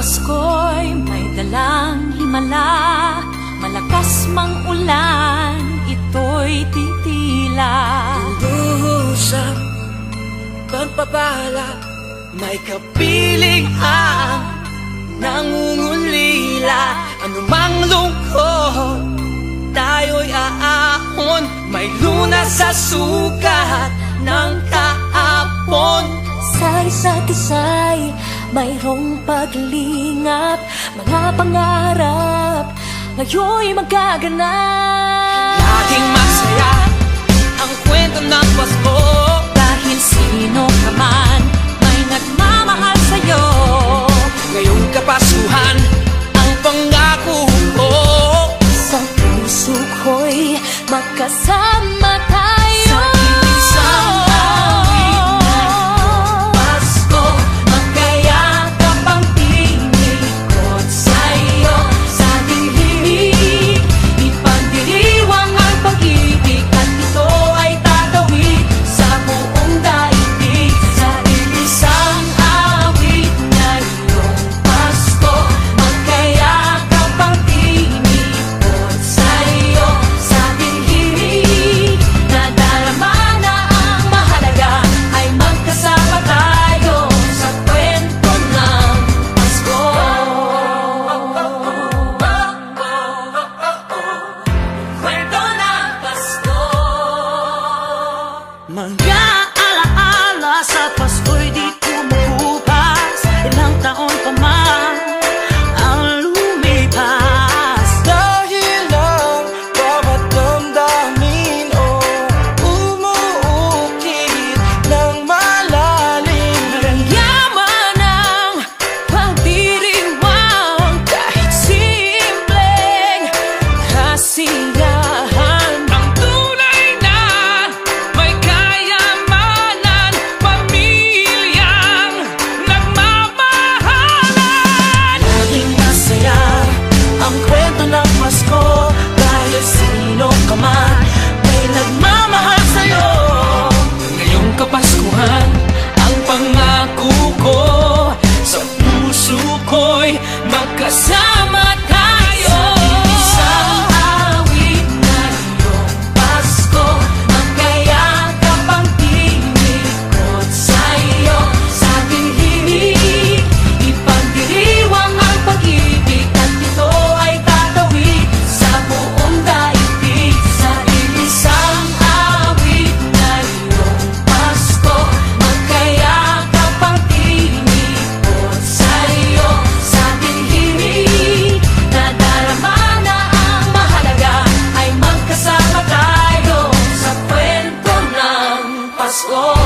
Pasko'y may dalang himala, malakas mang ulan, ito'y titila. Lubusang pagpapala, may kapiling ang nangungulila. Anumang lungkot, tayo'y aahon, may lunas sa sukat ng kahapon. Sa isa't isa'y mayroong paglingap, mga pangarap ngayon'y magaganap. Laging masaya ang kwento ng Pasko, Dahil sino ka man may nagmamahal sa'yo. ngayong Kapaskuhan ang pangako ko. Sa puso ko'y magkasama tayo. Sa isang awit ngayong Pasko, magkayakap ang tinikot sa'yo. Sa dilim, ipagdiriwang ang pag-ibig, at ito ay tatawid sa buong daigdig. Sa isang awit ngayong Pasko, magkayakap ang tinikot sa'yo. Sa dilim, nadarama na ang mahalaga, ay magkasama tayo sa kwento ng Pasko. Kwento ng Pasko. mga alaala sa Pasko'y di kumukupas. Ilang taon pa man ang lumipas, dahil ang bawat damdamin umuukit ng malalim. Yaman ng pagdiriwang, kahit simpleng kasiyahan. Ang tunay na may kayamanan, pamilyang nagmamahalan. Laging masaya ang kwento ng Pasko, dahil sino ka man may nagmamahal sa'yo. Ngayong Kapaskuhan ang pangako ko, sa puso ko'y magkasama tayo. Isang awit ngayong Pasko, magkayakap ang tinikot sa'yo. Sa dilim, ipagdiriwang ang pag-ibig, at ito ay tatawid sa buong daigdig. Sa isang awit ngayong Pasko, magkayakap ang tinikot sa'yo. Sa dilim, nadarama na ang mahalaga, ay magkasama tayo sa kwento ng Pasko.